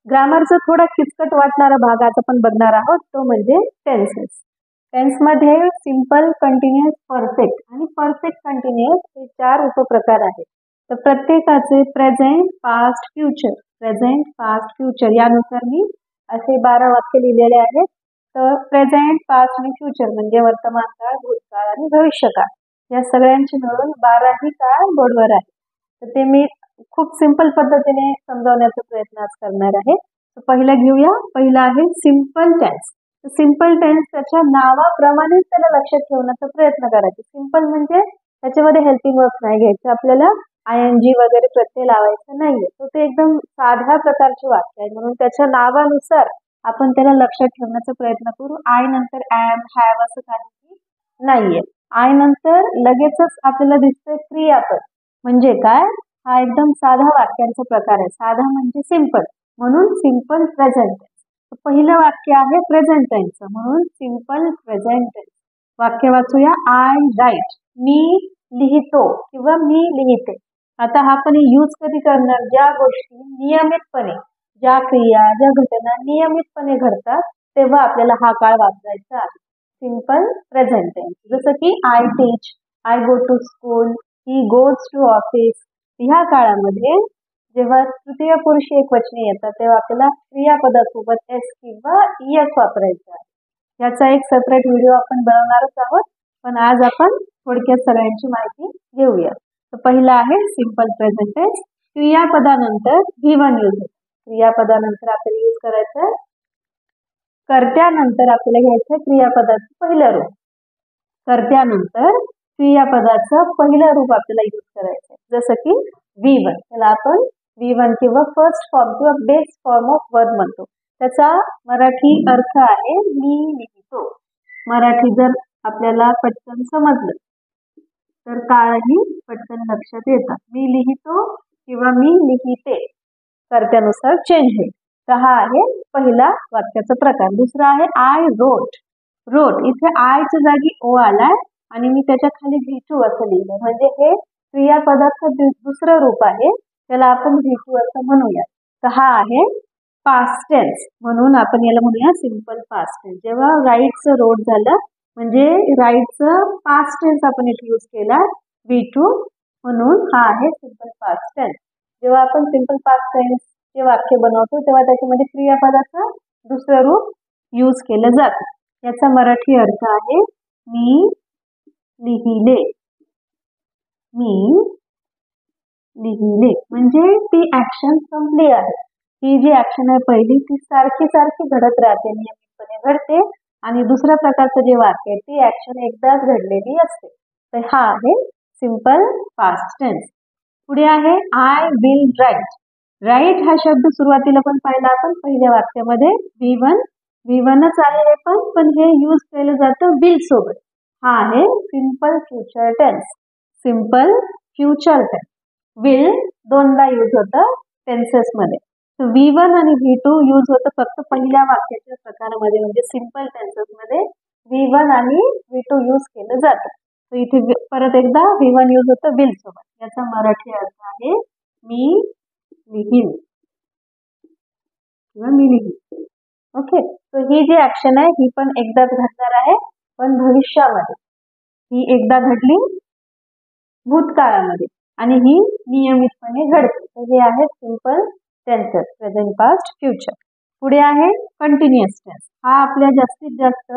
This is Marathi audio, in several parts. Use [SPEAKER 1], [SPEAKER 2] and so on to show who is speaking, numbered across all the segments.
[SPEAKER 1] ग्रामरचा थोडा किचकट वाटणारा भाग आज आपण बघणार आहोत, तो म्हणजे टेन्सेस. टेन्समध्ये सिंपल, कंटिन्युअस, परफेक्ट आणि परफेक्ट कंटिन्युअस हे 4 उपप्रकार आहेत. तर प्रत्येकाचे present, past, future, present, past, future यानुसार मी असे 12 वाक्य लिहिलेले आहेत. तर प्रेझेंट, पास्ट आणि फ्युचर म्हणजे वर्तमान काळ, भूतकाळ आणि भविष्यकाळ या सगळ्यांची मिळून 12ही काळ बोर्डवर आहे. तर ते मी खूप सिंपल पद्धतीने समजावण्याचा प्रयत्न आज करणार आहे. पहिला घेऊया. पहिला आहे सिंपल टेन्स. सिंपल टेन्स त्याच्या नावाप्रमाणेच त्याला लक्षात ठेवण्याचा प्रयत्न करायचा. सिंपल म्हणजे त्याच्यामध्ये हेल्पिंग वर्ब नाही घ्यायचं, आपल्याला ING वगैरे प्रत्यय लावायचा नाहीये. तो ते एकदम साध्या प्रकारचे वाक्य आहे, म्हणून त्याच्या नावानुसार आपण त्याला लक्षात ठेवण्याचा प्रयत्न करू. आय नंतर ऍम, हॅव असं काही नाहीये. आय नंतर लगेचच आपल्याला दिसतंय क्रियापद. म्हणजे काय? हा एकदम साधा वाक्यांचा प्रकार आहे. साधा म्हणजे सिंपल, म्हणून सिंपल प्रेझेंट टेन्स. पहिलं वाक्य आहे प्रेझेंट टेन्सचं, म्हणून सिंपल प्रेझेंट टेन्स. वाक्य वाचूया. आय राईट, मी लिहितो किंवा मी लिहिते. आता हा पण यूज कधी करणार? ज्या गोष्टी नियमितपणे, ज्या क्रिया, ज्या घटना नियमितपणे घडतात तेव्हा आपल्याला हा काळ वापरायचा आहे, सिंपल प्रेझेंट टेन्स. जसं की I teach, I go to school, he goes to office. ह्या काळामध्ये जेव्हा तृतीय पुरुष एकवचनी येतात तेव्हा आपल्याला क्रियापदासोबत एस किंवा ES वापरायचा आहे. याचा एक सेपरेट व्हिडिओ आपण बनवणारच आहोत, पण आज आपण थोडक्यात सगळ्यांची माहिती घेऊया. तर पहिला आहे सिंपल प्रेझेंट टेन्स. क्रियापदानंतर V1 यूज होतो. क्रियापदानंतर आपल्याला यूज करायचं कर्त्यानंतर आपल्याला घ्यायचं क्रियापदाचं पहिलं रूप. कर्त्यानंतर क्रियापदाचं पहिलं रूप आपल्याला यूज करायचं, जसं की V1. त्याला आपण V1 किंवा फर्स्ट फॉर्म किंवा बेस्ट फॉर्म ऑफ वर्ब म्हणतो. त्याचा मराठी अर्थ आहे मी लिहितो. मराठी जर आपल्याला पटकन समजलं तर काळही पटकन लक्षात येतात. मी लिहितो किंवा मी लिहिते कर्त्यानुसार चेंज होईल. तर हा आहे पहिला वाक्याचा प्रकार. दुसरा आहे आय रोट. रोट इथे आयच्या जागी O आलाय आणि मी त्याच्या खाली V2 असं लिहिलं, म्हणजे हे क्रियापदाचं दुसरं रूप आहे, त्याला आपण V2 असं म्हणूया. तर हा आहे पास्ट टेन्स, म्हणून आपण याला म्हणूया सिंपल पास्ट टेन्स. जेव्हा राईटचं रोट झालं म्हणजे राईटचं पास्ट टेन्स आपण इथे यूज केला V2, म्हणून हा आहे सिंपल पास्ट टेन्स. जेव्हा आपण सिंपल पास्ट टेन्स चे वाक्य बनवतो तेव्हा त्याच्यामध्ये क्रियापदाचं दुसरं रूप यूज केलं जातं. याचा मराठी अर्थ आहे मी लिहिले. मी लिहिले म्हणजे ती ऍक्शन संपली आहे. ही जी ऍक्शन आहे पहिली ती सारखी सारखी घडत राहते, नियमितपणे घडते, आणि दुसऱ्या प्रकारचं जे वाक्य आहे ती ऍक्शन एकदाच घडलेली असते. तर हा आहे सिंपल पास्ट टेन्स. पुढे आहे आय विल राईट. राईट हा शब्द सुरुवातीला पण पाहिला आपण पहिल्या वाक्यामध्ये. V1च आहे हे पण हे यूज केलं जातं विल सोबत. हा आहे simple future tense. Simple future tense. Will दोनदा यूज होतं टेन्सेस मध्ये. V1 आणि V2 यूज होतं फक्त पहिल्या वाक्याच्या प्रकारामध्ये, म्हणजे सिंपल टेन्सेस मध्ये V1 आणि V2 यूज केलं जातं. तर इथे परत एकदा V1 यूज होतं विल सोबत. याचा मराठी अर्थ आहे मी लिहीन किंवा मी लिहीन. ओके. तर ही जी ऍक्शन आहे ही पण एकदाच घडणार आहे, पण भविष्यामध्ये. ही एकदा घडली भूतकाळामध्ये आणि ही नियमितपणे घडते. तर हे आहे simple tenses, present, past, future. पुढे आहे कंटिन्युअस टेन्स. हा आपल्या जास्तीत जास्त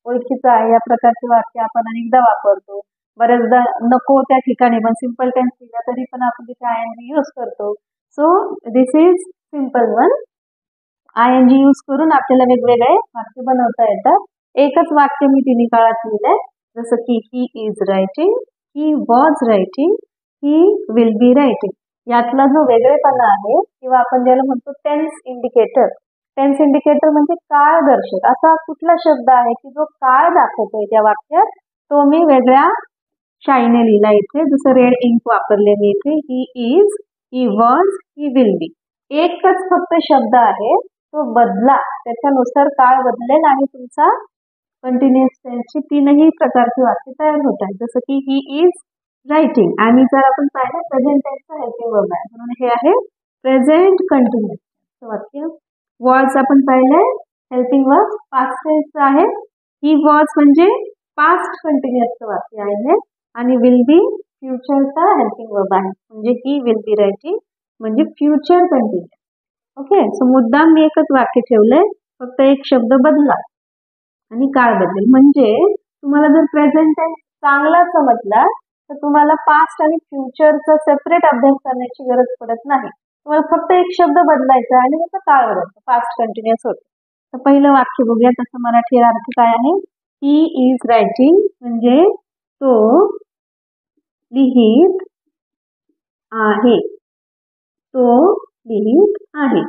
[SPEAKER 1] ओळखीचा आहे. या प्रकारचे वाक्य आपण अनेकदा वापरतो. बऱ्याचदा नको त्या ठिकाणी पण सिंपल टेन्स लिहिला तरी पण आपण तिथे ING यूज करतो. So this is simple one. ING use करून आपल्याला वेगवेगळे वाक्य बनवता येतात. एकच वाक्य मी तिन्ही काळात लिहिलंय, जसं की he is writing, he was writing, he will be writing. यातला जो वेगळेपणा आहे किंवा आपण ज्याला म्हणतो टेन्स इंडिकेटर. टेन्स इंडिकेटर म्हणजे काळ दर्शक. असा कुठला शब्द आहे की जो काळ दाखवतोय त्या वाक्यात, तो मी वेगळ्या शाईने लिहिला इथे. जसं रेड इंक वापरले मी इथे. He is, he was, he will बी. एकच फक्त शब्द आहे, तो बदला, त्याच्यानुसार काळ बदलेल आणि तुमचा कंटिन्युअस टेन्सची तीनही प्रकारची वाक्य तयार होत आहेत. जसं की ही इज रायटिंग, आणि जर आपण पाहिलं प्रेझेंट टेन्सचा हेल्पिंग वर्ब आहे, म्हणून हे आहे प्रेझेंट कंटिन्युअस वाक्य. वॉज आपण पाहिलंय हेल्पिंग वर्ब पास्ट टेन्स आहे. ही वॉज म्हणजे पास्ट कंटिन्युअसचं वाक्य आहे आणि विल बी फ्युचरचा हेल्पिंग वर्ब आहे. म्हणजे ही विल बी रायटिंग म्हणजे फ्युचर कंटिन्युअस. ओके, सो मुद्दाम मी एकच वाक्य ठेवलंय, फक्त एक शब्द बदला आणि काळ बदलेल. म्हणजे तुम्हाला जर प्रेझेंट टेन्स चांगला समजला तर तुम्हाला पास्ट आणि फ्युचरचा सेपरेट अभ्यास करण्याची गरज पडत नाही. तुम्हाला फक्त एक शब्द बदलायचा आणि त्याचा काळ बदलतो, पास्ट कंटिन्युअस होतो. तर पहिलं वाक्य बघूया त्याचा मराठी अर्थ काय आहे. ही इज रायटिंग म्हणजे तो लिहित आहे. तो लिहित आहे.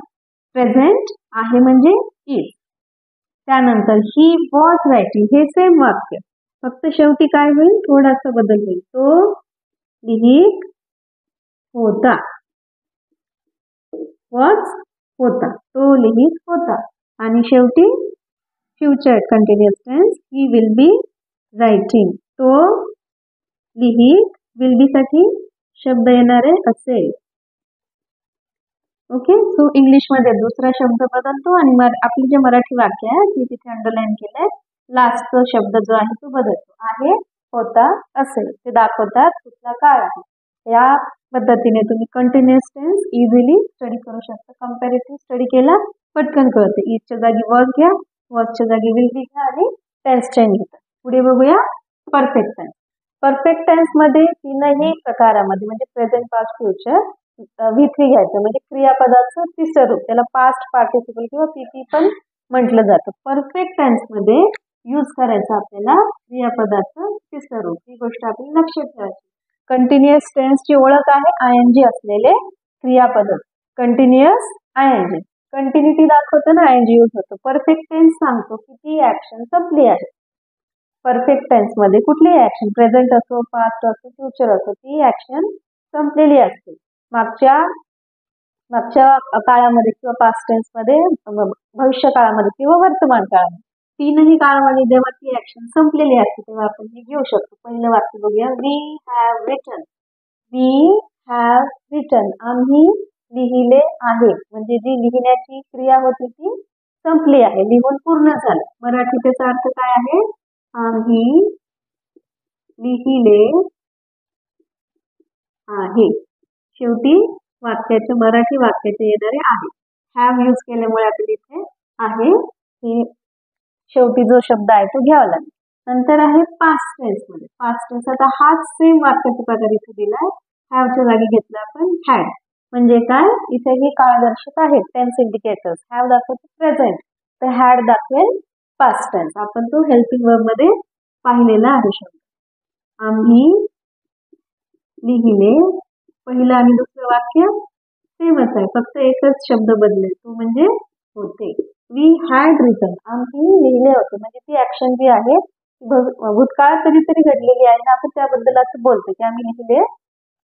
[SPEAKER 1] प्रेझेंट आहे म्हणजे इज. त्यानंतर ही वॉज रायटिंग हे सेम वाक्य, फक्त शेवटी काय होईल, थोडासा बदल होईल. तो लिहित होता. वॉज होता, तो लिहित होता. आणि शेवटी future continuous tense he will be writing. तो लिहित विल बी साठी शब्द येणारे असेल. ओके, सो इंग्लिश मध्ये दुसरा शब्द बदलतो आणि आपली जे मराठी वाक्य आहे ते तिथे अंडरलाईन केलंय. लास्टचा शब्द जो आहे तो बदलतो. आहे, होता, असेल ते दाखवतात कुठला काळ आहे. या पद्धतीने तुम्ही कंटिन्युअस टेन्स इझिली स्टडी करू शकता. कंपॅरेटिव्ह स्टडी केला पटकन कळते. इजच्या जागी वॉज घ्या, वॉजच्या जागी विल बी घ्या आणि टेन्स चेंज होतात. पुढे बघूया परफेक्ट टेन्स. परफेक्ट टेन्स मध्ये तीनही प्रकारामध्ये म्हणजे प्रेझेंट, पास्ट, फ्युचर V3 घ्यायचं. म्हणजे क्रियापदाचं तिसरं रूप, त्याला पास्ट पार्टिसिपल किंवा PP पण म्हटलं जातं. परफेक्ट टेन्स मध्ये यूज करायचं आपल्याला क्रियापदाचं तिसरं रूप. ही गोष्ट आपण लक्षात ठेवायची. कंटिन्युअस टेन्सची ओळख आहे ING असलेले क्रियापद. कंटिन्युअस ING कंटिन्युटी दाखवतो ना, ING यूज होतो. परफेक्ट टेन्स सांगतो की ती ऍक्शन संपली आहे. परफेक्ट टेन्स मध्ये कुठलीही ऍक्शन, प्रेझेंट असो, पास्ट असो, फ्युचर असो, ती ऍक्शन संपलेली असते. मागच्या काळामध्ये किंवा पास्ट टेन्स मध्ये, भविष्य काळामध्ये किंवा वर्तमान काळामध्ये, तीनही काळामध्ये जेव्हा ती ऍक्शन संपलेली असते तेव्हा आपण हे घेऊ शकतो. पहिलं वाक्य बघूया. We have written. We have written आम्ही लिहिले आहे. म्हणजे जी लिहिण्याची क्रिया होती ती संपली आहे, लिहून पूर्ण झालं. मराठी त्याचा अर्थ काय आहे. आम्ही लिहिले आहे. शेवटी वाक्याच्या मराठी वाक्याचे येणारे आहे. हॅव यूज केल्यामुळे आपल्याला इथे आहे हे शेवटी जो शब्द आहे तो घ्यावा लागेल. नंतर आहे पास्ट टेन्स मध्ये. पास्ट टेन्स आता हाच सेम वाक्याचा प्रकार इथे दिलाय. हॅवच्या जागी घेतला आपण हॅड. म्हणजे काय, इथे ही काळ दर्शक आहेत टेन्स इंडिकेटर्स. हॅव दाखवतो प्रेझेंट, तर हॅड दाखवेल पास्ट टेन्स. आपण तो हेल्पिंग वर्ब मध्ये पाहिलेला आहे शब्द. आम्ही लिहिले. पहिलं आणि दुसरं वाक्य सेमच आहे, फक्त एकच शब्द बदलेल, तो म्हणजे होते. वी हॅड रिटन आम्ही लिहिले होते. म्हणजे ती ऍक्शन जी आहे भूतकाळ कधीतरी घडलेली आहे ना, आपण त्याबद्दल असं बोलतो की आम्ही लिहिले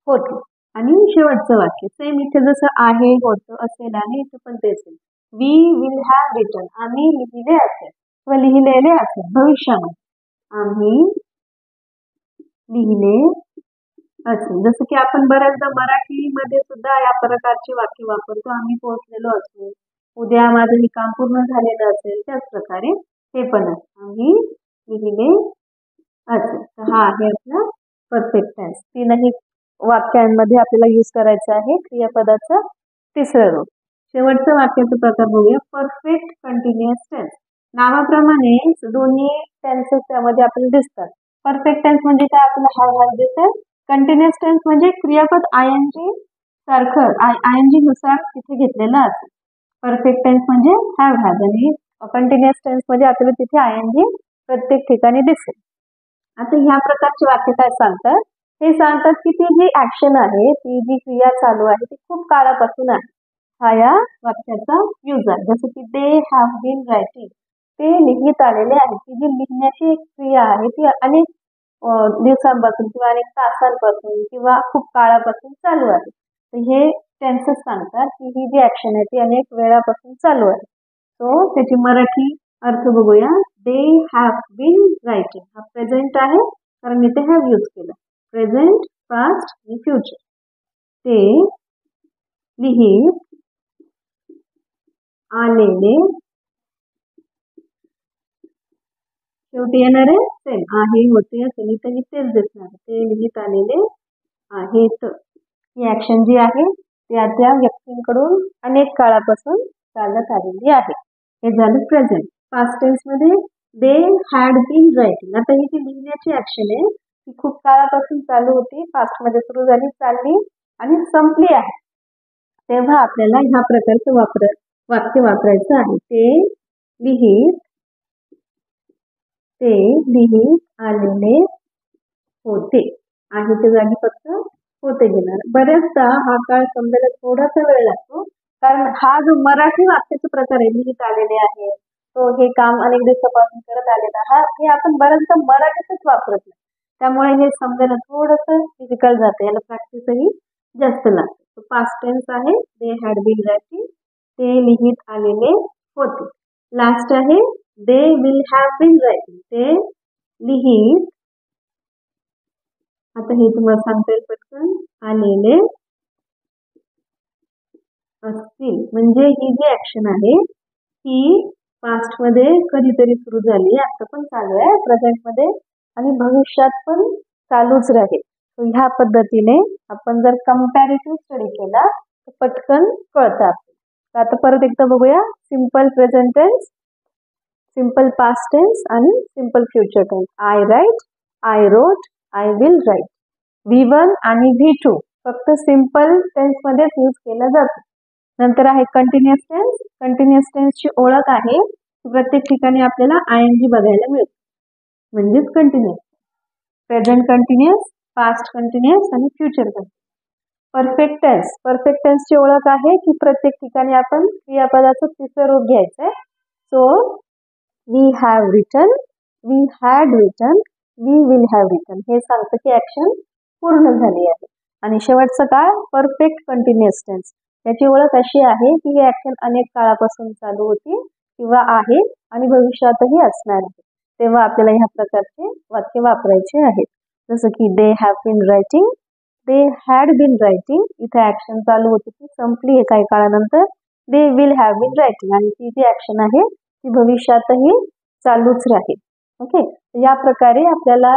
[SPEAKER 1] होते. आणि शेवटचं वाक्य सेम इथे जसं आहे, होतं, असेल आहे, इथे पण तेच आहे. वी विल हॅव रिटन आम्ही लिहिले असेल किंवा लिहिलेले असेल भविष्यामध्ये. आम्ही लिहिले असेल. जसं की आपण बऱ्याचदा मराठीमध्ये सुद्धा या प्रकारचे वाक्य वापरतो. आम्ही पोहोचलेलो असतो, उद्या माझं हे काम पूर्ण झालेलं असेल, त्याच प्रकारे हे पण असतं. आम्ही लिहिले असेल. तर हा आहे आपला परफेक्ट टेन्स. तीनही वाक्यांमध्ये आपल्याला यूज करायचं आहे क्रियापदाचं तिसरं रूप. शेवटचं वाक्याचा प्रकार बघूया. Perfect continuous tense. नावाप्रमाणे दोन्ही टेन्सेस त्यामध्ये आपल्याला दिसतात. परफेक्ट टेन्स म्हणजे काय, आपल्याला हॅव दिसत. कंटिन्युअस टेन्स म्हणजे क्रियापद ING सारखं ING नुसार तिथे घेतलेलं असेल. परफेक्ट टेन्स म्हणजे हॅव हॅज आणि कंटिन्युअस टेन्स म्हणजे आपल्याला तिथे ING प्रत्येक ठिकाणी दिसेल. आता ह्या प्रकारचे वाक्य काय सांगतात, हे सांगतात की ती जी ऍक्शन आहे, ती जी क्रिया चालू आहे ती खूप काळापासून आहे. हा या वाक्याचा यूज आहे. जसं की दे हॅव बीन रायटिंग, ते लिहित आलेले आहे. ती जी लिहिण्याची एक क्रिया आहे ती अनेक दिवसांपासून किंवा अनेक तासांपासून किंवा खूप काळापासून चालू आहे. तर हे टेन्सेस सांगतात की ही जी ऍक्शन आहे ती अनेक वेळापासून चालू आहे. सो त्याची मराठी अर्थ बघूया. They have been writing. हा प्रेझेंट आहे कारण इथे हॅव यूज केला. प्रेझेंट, पास्ट आणि फ्युचर. ते लिहित आलेले, शेवटी येणार आहे सेम, आहे होते असेल इथे तेच दिसणार, ते लिहित आलेले आहेत. ही ऍक्शन जी आहे त्या त्या व्यक्तींकडून अनेक काळापासून चालत आलेली आहे. हे झालं प्रेझेंट. पास्ट टेन्स मध्ये दे हॅड बीन रायटिंग. आता ही जी लिहिण्याची ऍक्शन आहे ती खूप काळापासून चालू होती, पास्ट मध्ये सुरू झाली, चालली आणि संपली आहे. तेव्हा आपल्याला ह्या प्रकारचं वाक्य वापरायचं आहे. ते लिहित आलेले होते. आहेच्या जागी फक्त होते घेणार. बऱ्याचदा हा काळ समजायला थोडासा वेळ लागतो, कारण हा जो मराठी वाक्याचा प्रकार आहे, लिहित आलेले आहे, तो हे काम अनेक दिवसापासून करत आलेला, हे आपण बऱ्याचदा मराठीतच वापरत नाही, त्यामुळे हे समजायला थोडंसं डिफिकल्ट जातं, याला प्रॅक्टिसही जास्त लागते. पास्ट टेन्स आहे दे हॅड बीन रायटिंग, ते लिहित आलेले होते. लास्ट आहे they will have been writing, ते लिहित, आता हे तुम्हाला सांगता येईल पटकन, आलेले असतील. म्हणजे ही जी ऍक्शन आहे ही पास्ट मध्ये कधीतरी सुरू झाली, आता पण चालू आहे प्रेझेंट मध्ये आणि भविष्यात पण चालूच राहील. ह्या पद्धतीने आपण जर कंपॅरेटिव्ह स्टडी केला तर पटकन कळतात. आता परत एकदा बघूया. Simple present tense, simple past tense आणि simple future tense. I write, I wrote, I will write. V1 आणि V2 फक्त सिंपल टेन्स मध्येच यूज केला जातो. नंतर आहे कंटिन्युअस टेन्स. कंटिन्युअस टेन्सची ओळख आहे की प्रत्येक ठिकाणी आपल्याला ING बघायला मिळतो, म्हणजेच continuous. Present continuous, past continuous आणि future continuous. Perfect tense. Perfect टेन्सची ओळख आहे की प्रत्येक ठिकाणी आपण क्रियापदाचं तिसरं रूप घ्यायचंय. So we have written, we had written, we will have written, हे सांगतं की ऍक्शन पूर्ण झाली आहे. आणि शेवटचं काळ परफेक्ट कंटिन्युअस टेन्स. याची ओळख अशी आहे की ही ऍक्शन अनेक काळापासून चालू होती किंवा आहे आणि भविष्यातही असणार आहे. तेव्हा आपल्याला ह्या प्रकारचे वाक्य वापरायचे आहेत. जसं की they have been writing, they had been writing, इथे ऍक्शन चालू होती ती संपली आहे काही काळानंतर. They will have been writing, आणि ती जी ऍक्शन आहे ती भविष्यातही चालूच राहील. ओके, या प्रकारे आपल्याला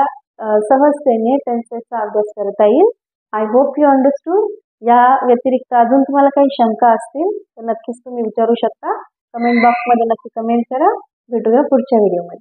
[SPEAKER 1] सहजतेने टेन्सेसचा अभ्यास करता येईल. I hope you understood. या व्यतिरिक्त अजून तुम्हाला काही शंका असतील तर नक्कीच तुम्ही विचारू शकता. कमेंट बॉक्समध्ये नक्की कमेंट करा. भेटूया पुढच्या व्हिडिओमध्ये.